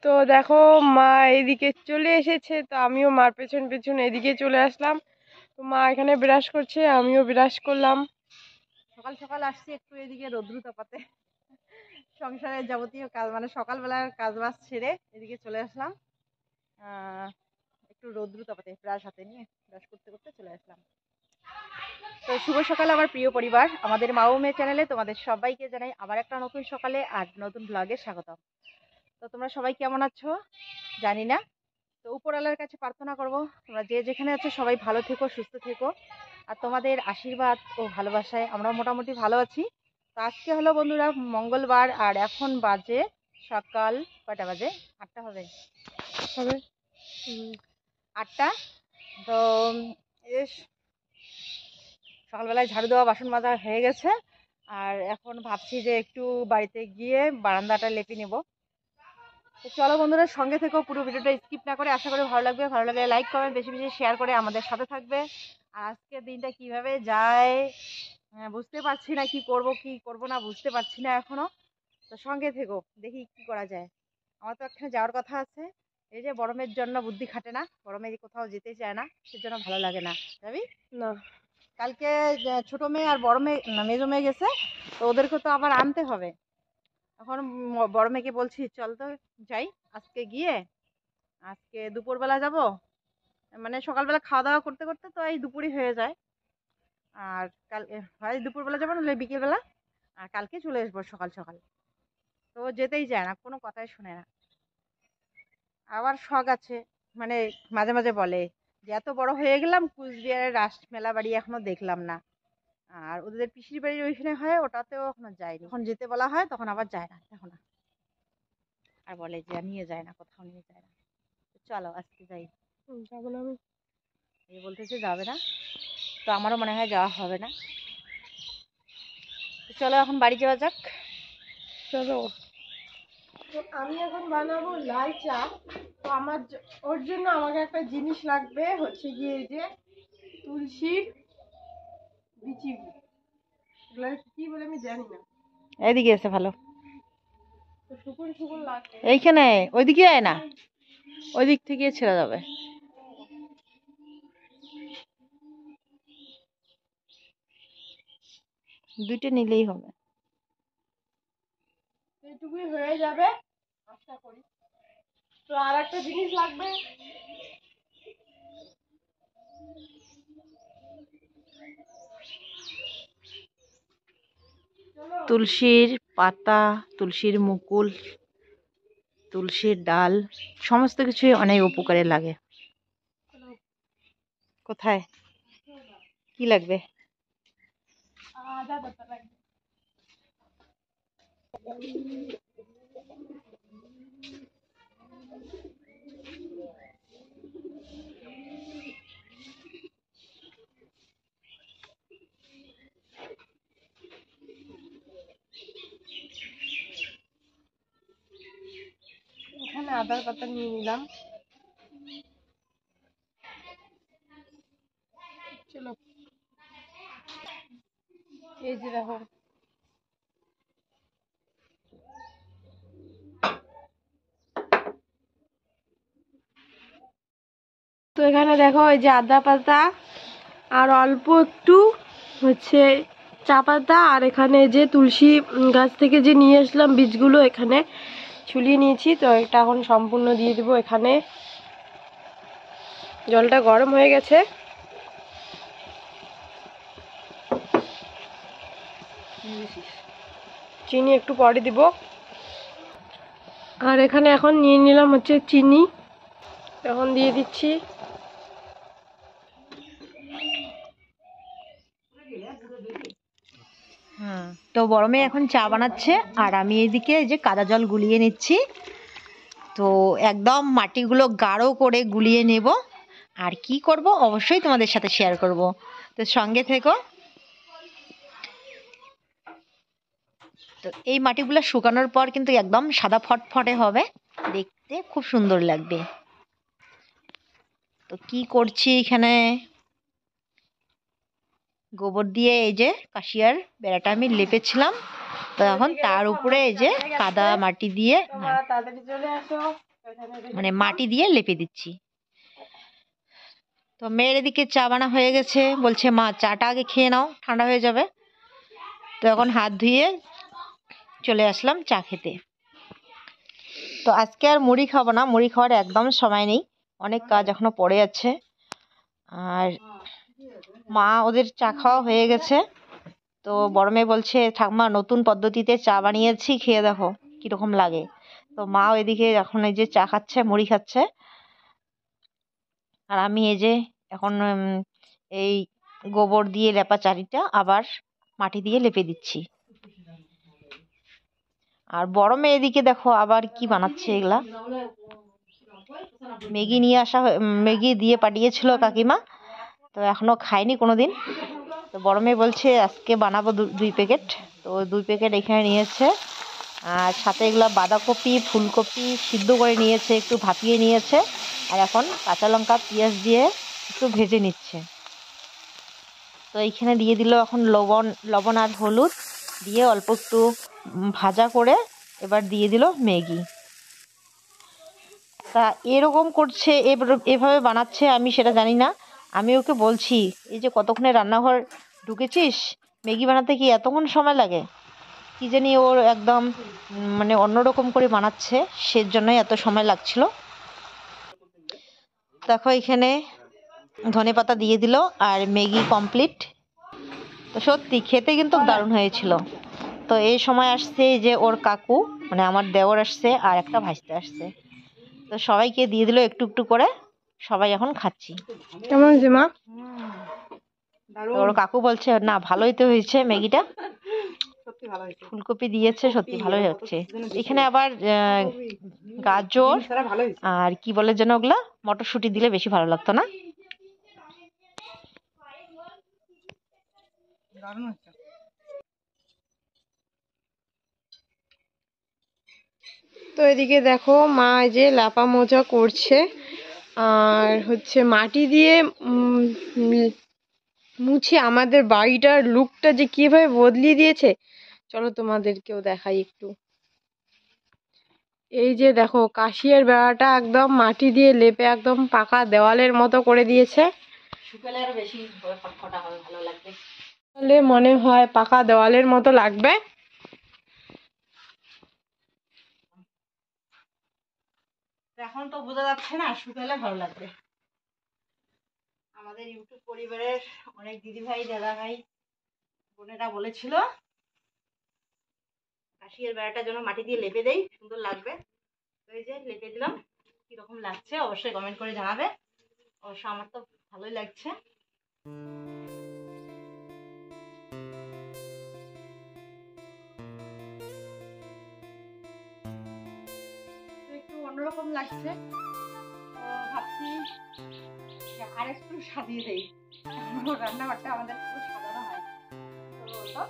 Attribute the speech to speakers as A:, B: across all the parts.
A: তো দেখো মা এদিকে চলে এসেছে, তো আমিও মার পেছন পেছন এদিকে চলে আসলাম। তো মা এখানে ব্রাশ করছে, আমিও ব্রাশ করলাম।
B: সকাল সকাল আসছি একটু এদিকে রৌদ্র তাপাতে, সংসারের যাবতীয় কাজ মানে সকালবেলার কাজ বাজ ছেড়ে এদিকে চলে আসলাম একটু রৌদ্র তাপাতে, ব্রাশ হাতে নিয়ে ব্রাশ করতে করতে চলে আসলাম। তো শুভ সকাল আমার প্রিয় পরিবার, আমাদের মা ও মেয়ে চ্যানেলে তোমাদের সবাইকে জানাই আবার একটা নতুন সকালে আর নতুন ব্লগে স্বাগতম। তো তোমরা সবাই কেমন আছো জানি না, তো উপরওয়ালার কাছে প্রার্থনা করব তোমরা যে যেখানে আছো সবাই ভালো থেকো, সুস্থ থেকো, আর তোমাদের আশীর্বাদ ও ভালোবাসায় আমরা মোটামুটি ভালো আছি। তো আজকে হলো বন্ধুরা মঙ্গলবার, আর এখন বাজে সকাল কয়টা বাজে? 8টা হবে।
A: হবে
B: 8টা। তো সকালবেলায় ঝাড়ু দেওয়া বাসন মাজা হয়ে গেছে, আর এখন ভাবছি যে একটু বাড়িতে গিয়ে বারান্দাটা লেপে নেব। তো চলো বন্ধুরা সঙ্গে থেকো, পুরো ভিডিওটা স্কিপ না করে, আশা করি ভালো লাগবে। ভালো লাগলে লাইক কমেন্ট বেশি বেশি শেয়ার করে আমাদের সাথে থাকবে। আর আজকের দিনটা কিভাবে যায় বুঝতে পারছি না, কি করব না বুঝতে পারছি না এখনো। তো সঙ্গে থেকো, দেখি কি করা যায়। আমার তো এখানে যাওয়ার কথা আছে, এই যে গরমের জন্য বুদ্ধি খাটে না, গরমে কোথাও যেতে চায় না, সেজন্য ভালো লাগে না। যাবি
A: না?
B: কালকে ছোট মেয়ে আর বড় মেয়ে না মেজো মেয়ে গেছে, তো ওদেরকে তো আবার আনতে হবে। এখন বড় মেয়েকে বলছি চল তো যাই, আজকে গিয়ে আজকে দুপুরবেলা যাব, মানে সকালবেলা খাওয়া দাওয়া করতে করতে তো এই দুপুরই হয়ে যায়। আর কাল হয় দুপুরবেলা যাবো নাহলে বিকেলবেলা, আর কালকে চলে আসবো সকাল সকাল। তো যেতেই যায় না, কোনো কথাই শুনে না। আবার শখ আছে, মানে মাঝে মাঝে বলে যে এত বড় হয়ে গেলাম কুচবিহারের রাস মেলা বাড়ি এখনো দেখলাম না। আর ওদের পিসির বাড়ির ওইখানে হয়, ওটাতেও এখনো যায়নি। যখন যেতে বলা হয় তখন আবার যায় না এখন। আর বলে যে নিয়ে যায় না, কোথাও নিয়ে যায় না। চলো আজকে যাই।
A: যাবো না আমি।
B: এই বলতেছে যাবে না, তো আমারও মনে হয় যাওয়া হবে না। তো চলো এখন বাড়ি যাওয়া যাক।
A: চলো। তো আমি এখন বানাবো লাল চা। তো ওর জন্য আমাকে একটা জিনিস লাগবে, হচ্ছে গিয়ে এই যে তুলসীর বিচি। এগুলো কি বলে আমি জানি না।
B: এইদিকে এসে ভালো,
A: তো শুকুন শুকুন লাগবে
B: এইখানে ওইদিকে আয় না, ওই দিক থেকে ছেড়ে যাবে। দুইটা নিলেই হবে।
A: এইটুকুই হয়ে যাবে আশা করি। তো আর একটা জিনিস লাগবে,
B: তুলসীর পাতা, তুলসীর মুকুল, তুলসীর ডাল, সমস্ত কিছুই অনেক উপকারে লাগে। কোথায় কি লাগবে?
A: আদা পাতা লাগবে। এখানে আদার পাতা নিয়ে নিলাম। চলো, এই যে দেখো, তো এখানে দেখো এই যে আদা পাতা আর অল্প একটু হচ্ছে চা পাতা, আর এখানে যে তুলসী গাছ থেকে যে নিয়ে আসলাম বীজগুলো এখানে ছুলিয়ে নিয়েছি। তো এটা এখন সম্পূর্ণ দিয়ে দেবো এখানে। জলটা গরম হয়ে গেছে। চিনি একটু পরে দিব। আর এখানে এখন নিয়ে নিলাম হচ্ছে চিনি, এখন দিয়ে দিচ্ছি।
B: তো বড় মেয়ে এখন চা বানাচ্ছে, আর আমি এইদিকে এই যে কাদা জল গুলিয়ে নিচ্ছি। তো একদম মাটিগুলো গাঢ় করে গুলিয়ে নেব, আর কি করব অবশ্যই তোমাদের সাথে শেয়ার করব। তো সঙ্গে থেকো। তো এই মাটিগুলো শুকানোর পর কিন্তু একদম সাদা ফটফটে হবে, দেখতে খুব সুন্দর লাগবে। তো কি করছি এখানে, গোবর দিয়ে এই যে কাশিয়ার বেড়াটা আমি লেপেছিলাম, তো এখন তার উপরে এই যে কাদা মাটি দিয়ে
A: তাড়াতাড়ি চলে আসো।
C: মানে মাটি দিয়ে লেপে দিচ্ছি। তো মেয়ের এদিকে চা বানা হয়ে গেছে, বলছে মা চাটা আগে খেয়ে নাও, ঠান্ডা হয়ে যাবে। তো এখন হাত ধুয়ে চলে আসলাম চা খেতে। তো আজকে আর মুড়ি খাবো না, মুড়ি খাওয়ার একদম সময় নেই, অনেক কাজ এখনো পড়ে আছে। আর মা ওদের চা খাওয়া হয়ে গেছে। তো বড় মেয়ে বলছে ঠাকুমা নতুন পদ্ধতিতে চা বানিয়েছি, খেয়ে দেখো কিরকম লাগে। তো মাও এদিকে এখন এই যে চা খাচ্ছে, মুড়ি খাচ্ছে। আর আমি এই যে এখন এই গোবর দিয়ে লেপা চারিটা আবার মাটি দিয়ে লেপে দিচ্ছি। আর বড় মেয়ে এদিকে দেখো আবার কি বানাচ্ছে এগুলা। ম্যাগি নিয়ে আসা ম্যাগি দিয়ে পাঠিয়েছিল কাকিমা, তো এখনো খাইনি কোনোদিন। তো বড় মেয়ে বলছে আজকে বানাবো 2 প্যাকেট। তো 2 প্যাকেট এখানে নিয়েছে। আর সাথে এগুলো বাঁধাকপি ফুলকপি সিদ্ধ করে নিয়েছে, একটু ভাপিয়ে নিয়েছে। আর এখন কাঁচা লঙ্কা পেঁয়াজ দিয়ে একটু ভেজে নিচ্ছে। তো এইখানে দিয়ে দিল এখন লবণ আর হলুদ দিয়ে অল্প একটু ভাজা করে এবার দিয়ে দিল ম্যাগি। তা এরকম করছে, এভাবে বানাচ্ছে আমি সেটা জানি না। আমি ওকে বলছি এই যে কতক্ষণে রান্নাঘর ঢুকেছিস, ম্যাগি বানাতে কি এতক্ষণ সময় লাগে? কি জানি ওর একদম মানে অন্যরকম করে বানাচ্ছে, সেজন্যই এত সময় লাগছিল। দেখো এখানে ধনেপাতা দিয়ে দিল আর ম্যাগি কমপ্লিট। তো সত্যি খেতে কিন্তু দারুণ হয়েছিল। তো এই সময় আসছে যে ওর কাকু মানে আমার দেওর আসছে আর একটা ভাইস্তে আসছে। তো সবাইকে দিয়ে দিল একটু একটু করে, সবাই এখন খাচ্ছি।
A: কেমন হয়েছে মা?
C: তো ওর কাকু বলছে না ভালোই তো হয়েছে ম্যাগিটা,
B: সত্যি ভালো হয়েছে।
C: ফুলকপি দিয়েছে, সত্যি ভালোই হচ্ছে। এখানে আবার গাজর
B: ভালো হয়েছে।
C: আর কি বলে যেন ওগুলা মটরশুঁটি দিলে বেশি ভালো লাগতো না?
B: দারুণ হয়েছে।
A: তো এদিকে দেখো মা এই যে লাপা মোজা করছে আর হচ্ছে মাটি দিয়ে মুছে আমাদের বাড়িটার লুকটা যে কিভাবে বদলিয়ে দিয়েছে, চলো তোমাদেরকেও দেখাই একটু। এই যে দেখো কাশিয়ার বেড়াটা একদম মাটি দিয়ে লেপে একদম পাকা দেওয়ালের মতো করে দিয়েছে।
C: শুকালে আরো বেশি খটখটা হবে, ভালো লাগবে।
A: তাহলে মনে হয় পাকা দেওয়ালের মতো লাগবে।
B: এখন তো বোঝা যাচ্ছে না, শুকালে ভালো লাগবে। আমাদের ইউটিউব পরিবারের অনেক দিদিভাই দাদাভাই বোনেরা বলেছিল কাশিয়ার বেড়াটা যেন মাটি দিয়ে লেপে দেই, সুন্দর লাগবে। তো এই যে লেপে দিলাম, কিরকম লাগছে অবশ্যই কমেন্ট করে জানাবে। অবশ্য আমার তো ভালোই লাগছে। একটু অন্যরকম লাগছে, তো ভাবছি আর একটু সাজিয়ে দেই। রান্নাঘরটা আমাদের পুরো সাজানো হয় তো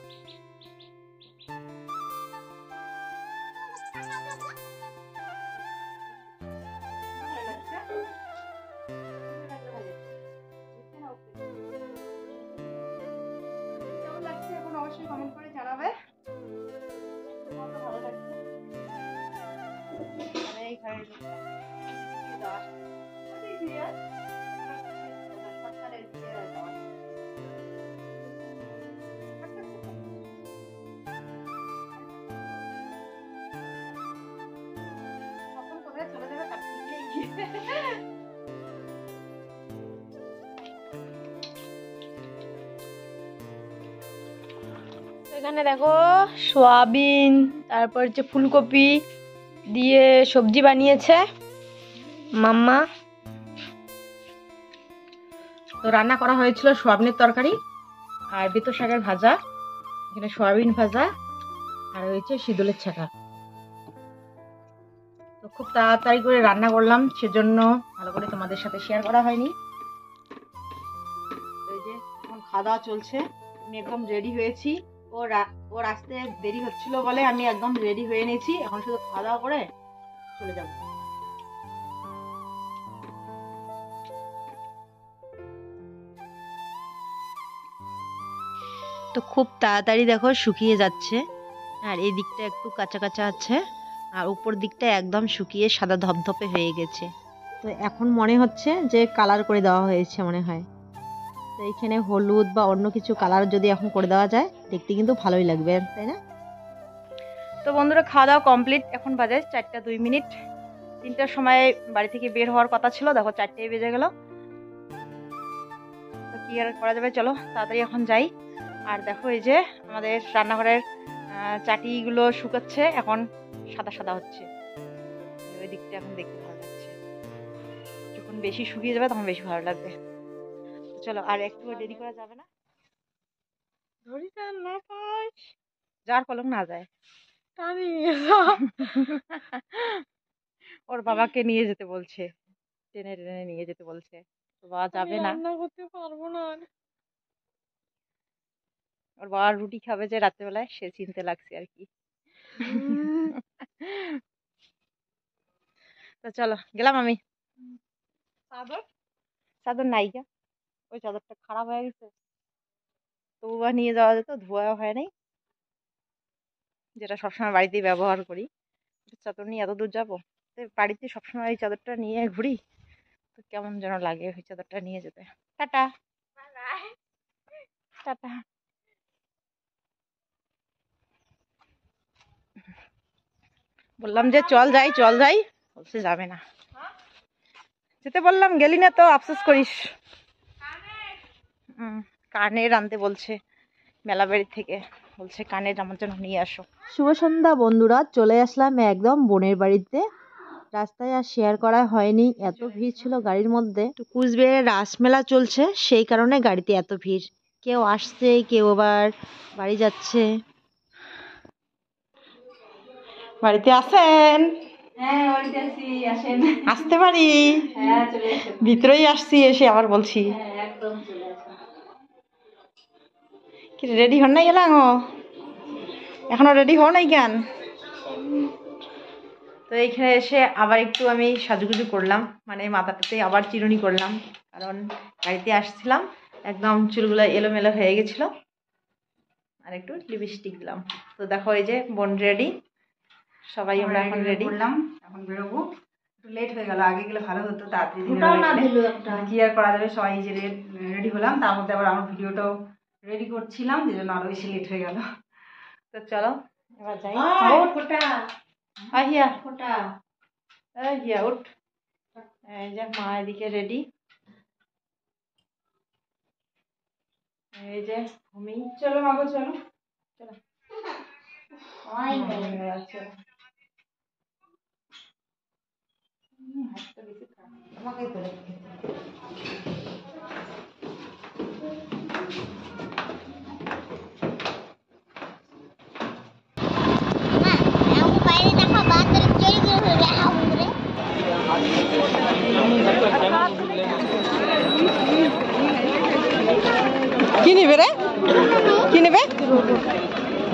B: কেমন লাগছে এখন অবশ্যই কমেন্ট করে জানাবে। ভালো লাগছে এই ঘরের কোথায় চলে যাবে
A: এখানে দেখো সয়াবিন তারপর হচ্ছে ফুলকপি দিয়ে সবজি বানিয়েছে মাম্মা।
B: তো রান্না করা হয়েছিল সয়াবিনের তরকারি আর বেতো শাকের ভাজা, এখানে সয়াবিন ভাজা আর হয়েছে শীতলের ছাকা। তো খুব তাড়াতাড়ি করে রান্না করলাম, সেজন্য ভালো করে তোমাদের সাথে শেয়ার করা হয়নি। এই যে এখন খাওয়া দাওয়া চলছে, আমি একদম রেডি হয়েছি। ওর আসতে দেরি হচ্ছিল বলে আমি একদম রেডি হয়ে নিয়েছি, এখন শুধু খাওয়া দাওয়া করে চলে যাব।
C: তো খুব তাড়াতাড়ি দেখো শুকিয়ে যাচ্ছে, আর এই দিকটা একটু কাঁচা কাঁচা আছে। আর উপর দিকটা একদম শুকিয়ে সাদা ধপধপে হয়ে গেছে। তো এখন মনে হচ্ছে যে কালার করে দেওয়া হয়েছে মনে হয়। তো এইখানে হলুদ বা অন্য কিছু কালার যদি এখন করে দেওয়া যায় দেখতে কিন্তু ভালোই লাগবে, তাই না? তো বন্ধুরা, খাওয়া দাওয়া কমপ্লিট। এখন বাজে 4টা 2 মিনিট। 3টার সময় বাড়ি থেকে বের হওয়ার কথা ছিল, দেখো 4টায় বেজে গেল। তো কি আর করা যাবে, চলো তাড়াতাড়ি এখন যাই। আর দেখো এই যে আমাদের রান্নাঘরের চাটিগুলো শুকাচ্ছে, এখন সাদা সাদা হচ্ছে। ওই দিকটা এখন দেখতে ভালো লাগছে, যখন বেশি শুকিয়ে যাবে তখন বেশি ভালো লাগবে। চলো, আর একটু দেরি করা যাবে না।
A: ধরিটা না পাস
C: যার কলম না যায়,
A: টানি
C: ওর বাবাকে নিয়ে যেতে বলছে, টেনে টেনে নিয়ে যেতে বলছে। তো বাবা যাবে না,
A: রান্না করতে পারবো না আর।
C: ওর বাবা রুটি খাবে যে রাত্রেবেলায়, সে চিনতে লাগছে আর কি। তো চলো গেলাম আমি।
A: চাদর
C: চাদর নাই গা, ওই চাদরটা খারাপ হয়ে গেছে, তবু বা নিয়ে যাওয়া যেত, ধোয়া হয় নাই, যেটা সবসময় বাড়িতেই ব্যবহার করি। চাদর নিয়ে এত দূর যাবো, বাড়িতে সবসময় এই চাদরটা নিয়ে ঘুরি, তো কেমন যেন লাগে ওই চাদরটা নিয়ে যেতে। Tata tata. বললাম যে চল যাই চল যাই, বলছে যাবে না। যেতে বললাম গেলি না তো আফসোস করিস। কানের আনতে বলছে মেলা বাড়ি থেকে, বলছে কানের আমার জন্য নিয়ে আসো। শুভ সন্ধ্যা বন্ধুরা, চলে আসলাম একদম বোনের বাড়িতে। রাস্তায় আর শেয়ার করা হয়নি, এত ভিড় ছিল গাড়ির মধ্যে। কুচবিহারে রাসমেলা চলছে, সেই কারণে গাড়িতে এত ভিড়। কেউ আসছে, কেউ আবার বাড়ি যাচ্ছে। বাড়িতে আছেন?
B: হ্যাঁ, বাড়িতে আছি, আসেন।
C: আসতে পারি?
B: হ্যাঁ, চলে আসেন।
C: ভিতরেই আসছি, এসে আবার বলছি।
B: হ্যাঁ, একদম চলে আসেন।
C: কি রেডি হন নাই গেলাম? এখনো রেডি হও নাই কেন? তো এইখানে এসে আবার একটু আমি সাজুগুজু করলাম, মানে মাথাটাতে আবার চিরুনি করলাম, কারণ গাড়িতে আসছিলাম একদম চুলগুলো এলোমেলো হয়ে গেছিলো। আর একটু লিপস্টিক দিলাম। তো দেখো এই যে বোন রেডি, সবাই আমরা এখন রেডি করলাম, এখন বেরোবো। একটু লেট হয়ে গেল, আগে গেলে ভালো হতো, তাড়াতাড়ি কি আর করা যাবে। সবাই যে রেডি হলাম, তার মধ্যে আবার আমার ভিডিওটাও রেডি করছিলাম, যে জন্য আরো বেশি লেট হয়ে গেল। তো চলো এবার যাই। হিয়া হিয়া উঠ। এই যে মা এদিকে রেডি, এই যে ভূমি। চলো মাগো চলো চলো। আমাকে তো কি নেবে রে, কি নেবে?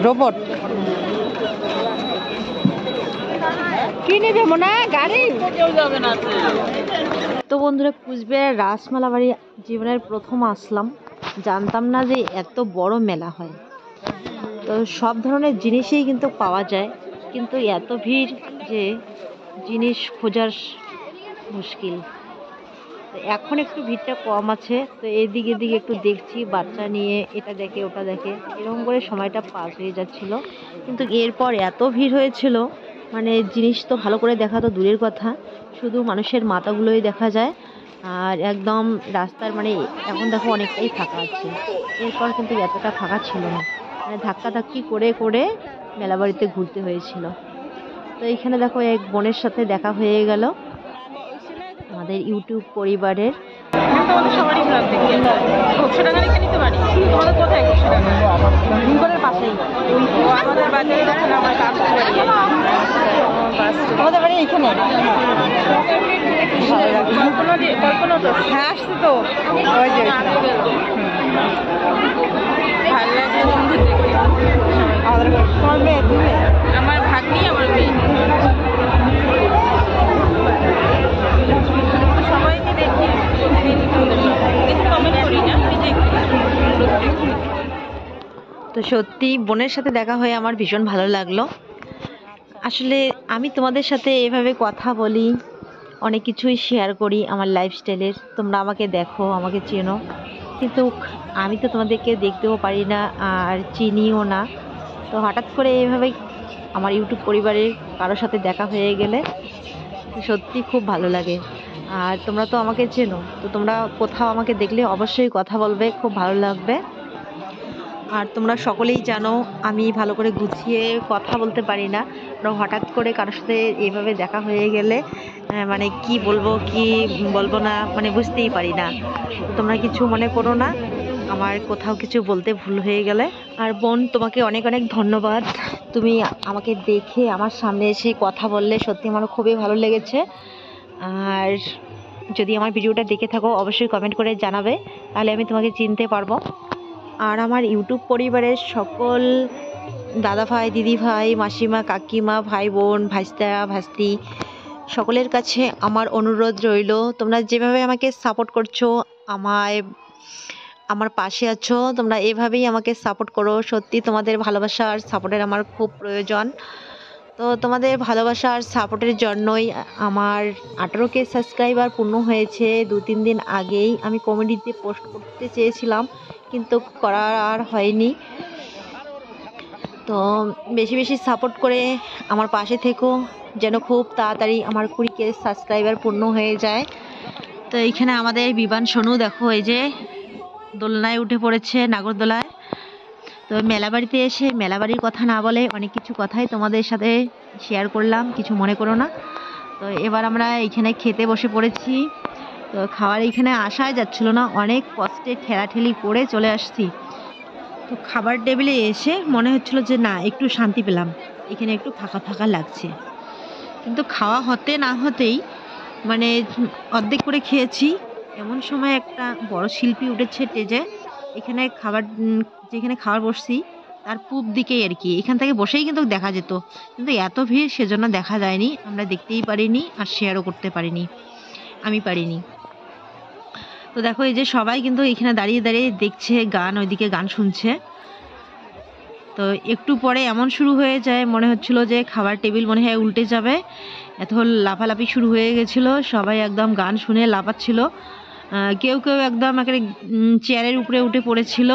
C: রোবট কি নেবে মনে গাড়ি? কেউ যাবে না। তো বন্ধুরা, কুচবিহারের রাসমেলা বাড়ি জীবনের প্রথম আসলাম, জানতাম না যে এত বড় মেলা হয়। তো সব ধরনের জিনিসই কিন্তু পাওয়া যায়, কিন্তু এত ভিড় যে জিনিস খোঁজার মুশকিল। তো এখন একটু ভিড়টা কম আছে, তো এদিকে এদিকে একটু দেখছি, বাচ্চা নিয়ে এটা দেখে ওটা দেখে, এরকম করে সময়টা পাস হয়ে যাচ্ছিল। কিন্তু এরপর এত ভিড় হয়েছিল, মানে জিনিস তো ভালো করে দেখা তো দূরের কথা, শুধু মানুষের মাথাগুলোই দেখা যায়। আর একদম রাস্তার মানে এখন দেখো অনেকটাই ফাঁকা আছে, এরপর কিন্তু এতটা ফাঁকা ছিল না, মানে ধাক্কাধাক্কি করে করে মেলাবাড়িতে ঘুরতে হয়েছিল। তো এইখানে দেখো এক বোনের সাথে দেখা হয়ে গেল, আমাদের ইউটিউব পরিবারের।
A: সবারই ঘোরার দেখি ঘোষণাগার এখানে নিতে পারি। তোমাদের কোথায় ঘোষণাগার?
C: হিমঘরের পাশেই।
A: আমাদের বাড়ি দেখেন, আমার কাছে
C: আমাদের বাড়ি এইখানে।
A: কল্পনা তো
C: হ্যাঁ আসছি তো, ওই যে
A: ভালো লাগে বন্ধু দেখে।
C: আমাদের তোমার মেয়ে, তুমি মেয়ে?
A: আমার ভাগ্নি, আমার মেয়ে। সবাইকে দেখি, কমেন্ট করি না, নিজে।
C: তো সত্যি বোনের সাথে দেখা হয়ে আমার ভীষণ ভালো লাগলো। আসলে আমি তোমাদের সাথে এভাবে কথা বলি, অনেক কিছুই শেয়ার করি আমার লাইফস্টাইলের, তোমরা আমাকে দেখো, আমাকে চেনো, কিন্তু আমি তো তোমাদেরকে দেখতেও পারি না আর চিনিও না। তো হঠাৎ করে এইভাবে আমার ইউটিউব পরিবারের কারোর সাথে দেখা হয়ে গেলে সত্যি খুব ভালো লাগে। আর তোমরা তো আমাকে চেনো, তো তোমরা কোথাও আমাকে দেখলে অবশ্যই কথা বলবে, খুব ভালো লাগবে। আর তোমরা সকলেই জানো আমি ভালো করে গুছিয়ে কথা বলতে পারি না, কারণ হঠাৎ করে কারোর সাথে এইভাবে দেখা হয়ে গেলে মানে কি বলবো কি বলবো না, মানে বুঝতেই পারি না। তো তোমরা কিছু মনে করো না আমার কোথাও কিছু বলতে ভুল হয়ে গেলে। আর বোন, তোমাকে অনেক অনেক ধন্যবাদ, তুমি আমাকে দেখে আমার সামনে এসে কথা বললে, সত্যি আমার খুবই ভালো লেগেছে। আর যদি আমার ভিডিওটা দেখে থাকো অবশ্যই কমেন্ট করে জানাবে, তাহলে আমি তোমাকে চিনতে পারবো। আর আমার ইউটিউব পরিবারের সকল দাদা ভাই, দিদি ভাই, মাসিমা, কাকিমা, ভাই বোন, ভাইস্তা ভাস্তি, সকলের কাছে আমার অনুরোধ রইল, তোমরা যেভাবে আমাকে সাপোর্ট করছো, আমায় আমার পাশে আছো, তোমরা এভাবেই আমাকে সাপোর্ট করো। সত্যি তোমাদের ভালোবাসা আর সাপোর্টের আমার খুব প্রয়োজন। তো তোমাদের ভালোবাসা আর সাপোর্টের জন্যই আমার 18K সাবস্ক্রাইবার পূর্ণ হয়েছে 2-3 দিন আগেই। আমি কমেডিতে পোস্ট করতে চেয়েছিলাম, কিন্তু করার আর হয়নি। তো বেশি বেশি সাপোর্ট করে আমার পাশে থেকো, যেন খুব তাড়াতাড়ি আমার 20K সাবস্ক্রাইবার পূর্ণ হয়ে যায়। তো এইখানে আমাদের বিমান সোনু দেখো, এই যে দোলনায় উঠে পড়েছে, নাগরদোলায়। তো মেলাবাড়িতে এসে মেলাবাড়ির কথা না বলে অনেক কিছু কথাই তোমাদের সাথে শেয়ার করলাম, কিছু মনে করো না। তো এবার আমরা এইখানে খেতে বসে পড়েছি। তো খাবার এইখানে আসাই যাচ্ছিল না, অনেক কষ্টে ঠেলাঠেলি করে চলে আসছি। তো খাবার টেবিলে এসে মনে হচ্ছিল যে না, একটু শান্তি পেলাম, এখানে একটু ফাঁকা ফাঁকা লাগছে। কিন্তু খাওয়া হতে না হতেই মানে অর্ধেক করে খেয়েছি, এমন সময় একটা বড় শিল্পী উঠেছে স্টেজে। এখানে খাবার যেখানে খাবার বসছি তার পূব দিকেই আর কি, এখান থেকে বসেই কিন্তু দেখা যেত, কিন্তু এত ভিড় সেজন্য দেখা যায়নি, আমরা দেখতেই পারিনি আর শেয়ারও করতে পারিনি, আমি পারিনি। তো দেখো এই যে সবাই কিন্তু এখানে দাঁড়িয়ে দাঁড়িয়ে দেখছে গান, ওইদিকে গান শুনছে। তো একটু পরে এমন শুরু হয়ে যায়, মনে হচ্ছিল যে খাবার টেবিল মনে হয় উল্টে যাবে, এত লাফালাফি শুরু হয়ে গেছিলো, সবাই একদম গান শুনে লাফাচ্ছিল। কেউ কেউ একদম একেবারে চেয়ারের উপরে উঠে পড়েছিল।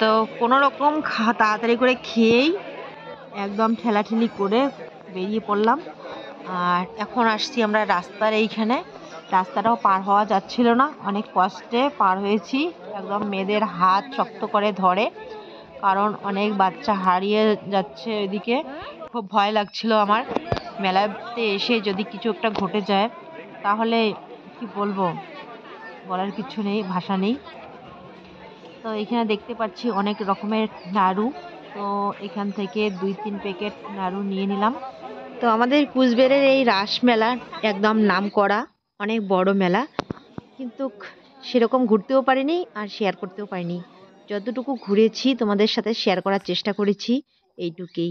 C: তো কোনো রকম তাড়াতাড়ি করে খেয়েই একদম ঠেলাঠেলি করে বেরিয়ে পড়লাম। আর এখন আসছি আমরা রাস্তার এইখানে, রাস্তাটাও পার হওয়া যাচ্ছিল না, অনেক কষ্টে পার হয়েছি, একদম মেয়েদের হাত শক্ত করে ধরে, কারণ অনেক বাচ্চা হারিয়ে যাচ্ছে ওইদিকে। খুব ভয় লাগছিল আমার, মেলাতে এসে যদি কিছু একটা ঘটে যায় তাহলে কি বলবো, বলার কিছু নেই, ভাষা নেই। তো এখানে দেখতে পাচ্ছি অনেক রকমের নাড়ু, তো এখান থেকে 2-3 প্যাকেট নাড়ু নিয়ে নিলাম। তো আমাদের কুচবিহারের এই রাস মেলা একদম নামকরা, অনেক বড় মেলা, কিন্তু সেরকম ঘুরতেও পারিনি আর শেয়ার করতেও পারিনি। যতটুকু ঘুরেছি তোমাদের সাথে শেয়ার করার চেষ্টা করেছি, এইটুকুই।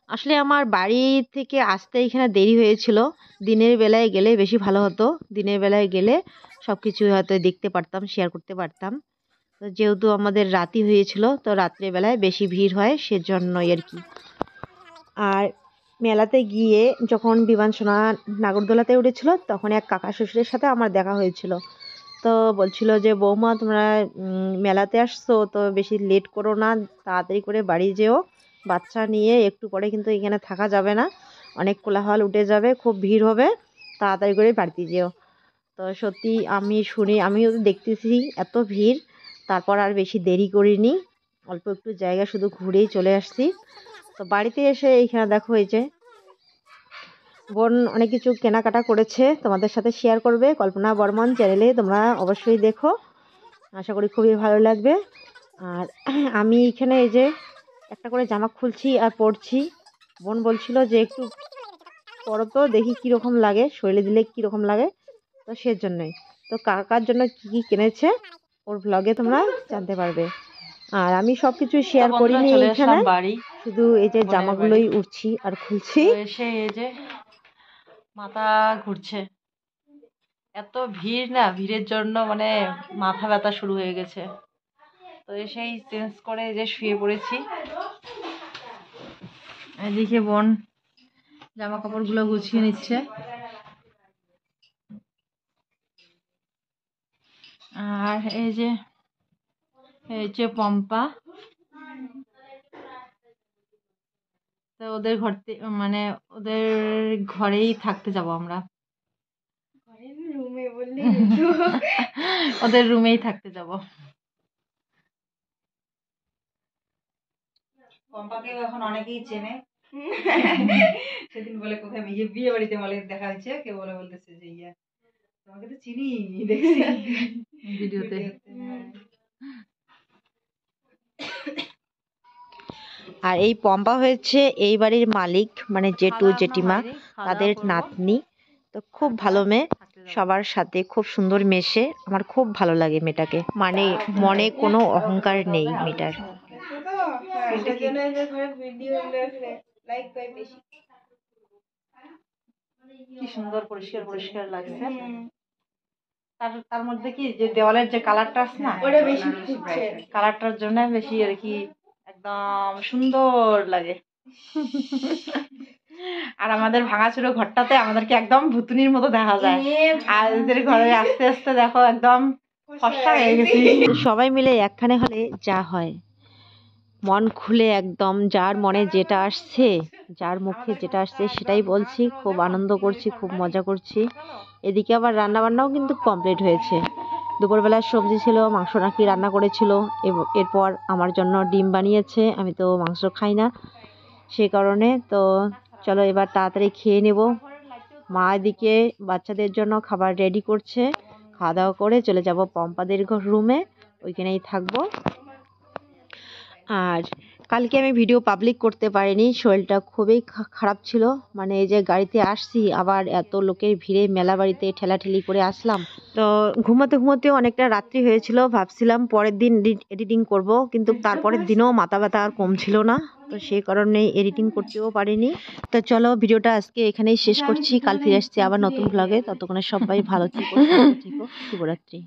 C: আসলে আমার বাড়ি থেকে আসতে এখানে দেরি হয়েছিল, দিনের বেলায় গেলে বেশি ভালো হতো, দিনের বেলায় গেলে সব কিছু হয়তো দেখতে পারতাম, শেয়ার করতে পারতাম। তো যেহেতু আমাদের রাতি হয়েছিল, তো রাত্রেবেলায় বেশি ভিড় হয়, সেজন্যই আর কি। আর মেলাতে গিয়ে যখন বিমান সোনা নাগরদোলাতে উঠেছিল, তখন এক কাকা শ্বশুরের সাথে আমার দেখা হয়েছিল। তো বলছিল যে বৌমা তোমরা মেলাতে আসছো, তো বেশি লেট করো না, তাড়াতাড়ি করে বাড়ি যেও, বাচ্চা নিয়ে একটু পরে কিন্তু এখানে থাকা যাবে না, অনেক কোলাহল উঠে যাবে, খুব ভিড় হবে, তাড়াতাড়ি করে বাড়িতে যেও। তো সত্যি আমি শুনি, আমিও তো দেখতেছি এত ভিড়, তারপর আর বেশি দেরি করিনি, অল্প একটু জায়গা শুধু ঘুরেই চলে আসছি। তো বাড়িতে এসে এইখানে দেখো এই যে বোন অনেক কিছু কেনাকাটা করেছে, তোমাদের সাথে শেয়ার করবে কল্পনা বর্মন চ্যানেলে, তোমরা অবশ্যই দেখো, আশা করি খুবই ভালো লাগবে। আর আমি এখানে এই যে একটা করে জামা খুলছি আর পরছি, বোন বলছিল যে একটু পরো তো দেখি কীরকম লাগে, শরীরে দিলে কীরকম লাগে, তো সেজন্যই। তো কার কার জন্য কী কী কিনেছে ওর ব্লগে তোমরা জানতে পারবে। আর আমি সব কিছু শেয়ার করিনি এইখানে, শুধু এই যে জামাগুলোই উঠছি আর খুলছি।
B: এসে এই যে মাথা ঘুরছে, এত ভিড় না, ভিড়ের জন্য মানে মাথা ব্যথা শুরু হয়ে গেছে। তো এসেই চেঞ্জ করে যে শুয়ে পড়েছি।
C: এদিকে বোন জামা কাপড়গুলো গুছিয়ে নিচ্ছে। আর এই যে পম্পা, তো ওদের মানে ওদের ঘরেই থাকতে যাব আমরা।
A: রুমে বললি
C: ওদের রুমেই থাকতে যাব। পম্পাকে এখন অনেকেই চেনে। সেদিন বলে কোথায় বিয়ে বাড়িতে বলে দেখা হয়েছে, কেউ বলতেছে যে তোমাকে তো চিনি, দেখছি ভিডিওতে। আর এই পম্পা হয়েছে এই বাড়ির মালিক, মানে জেঠু জেঠিমা তাদের নাতনি। তো খুব ভালো মেয়ে, সবার সাথে খুব সুন্দর মেশে। আমার খুব ভালো লাগে মেয়েটাকে, মানে মনে কোনো অহংকার নেই মেয়েটার। কি সুন্দর পরিষ্কার পরিষ্কার লাগছে। তার মধ্যে কি যে দেওয়ালের যে কালারটা আছে না,
A: ওটা বেশি ফুটছে,
C: কালারটার জন্য বেশি আর কি একদম সুন্দর লাগে। আর আমাদের ভাঙাচুরো ঘরটাতে আমাদেরকে একদম ভুতুনির মতো দেখা যায়। আর এদের ঘরে আস্তে আস্তে দেখো একদম ফর্সা হয়ে গেছি। সবাই মিলে একখানে হলে যা হয়, মন খুলে একদম যার মনে যেটা আসছে, যার মুখে যেটা আসছে সেটাই বলছি। খুব আনন্দ করছি, খুব মজা করছি। এদিকে আবার রান্না বান্নাও কিন্তু কমপ্লিট হয়েছে। দুপুরবেলার সবজি ছিল, মাংস নাকি রান্না করেছিল। এরপর আমার জন্য ডিম বানিয়েছে, আমি তো মাংস খাই না, সেই কারণে। তো চলো এবার তাড়াতাড়ি খেয়ে নেব। মা এদিকে বাচ্চাদের জন্য খাবার রেডি করছে। খাওয়া দাওয়া করে চলে যাব পম্পাদের রুমে, ওইখানেই থাকবো। আর কালকে আমি ভিডিও পাবলিক করতে পারিনি, শরীরটা খুবই খারাপ ছিল। মানে এই যে গাড়িতে আসছি, আবার এত লোকের ভিড়ে মেলা বাড়িতে ঠেলাঠেলি করে আসলাম। তো ঘুমাতে ঘুমাতেও অনেকটা রাত্রি হয়েছিল। ভাবছিলাম পরের দিন এডিটিং করব, কিন্তু তারপরের দিনও মাথা ব্যথা আর কমছিল না, তো সেই কারণে এডিটিং করতেও পারিনি। তো চলো ভিডিওটা আজকে এখানেই শেষ করছি। কাল ফিরে আসছি আবার নতুন ব্লগে। ততক্ষণে সবাই ভালো থেকো, সুস্থ থেকো। শুভরাত্রি।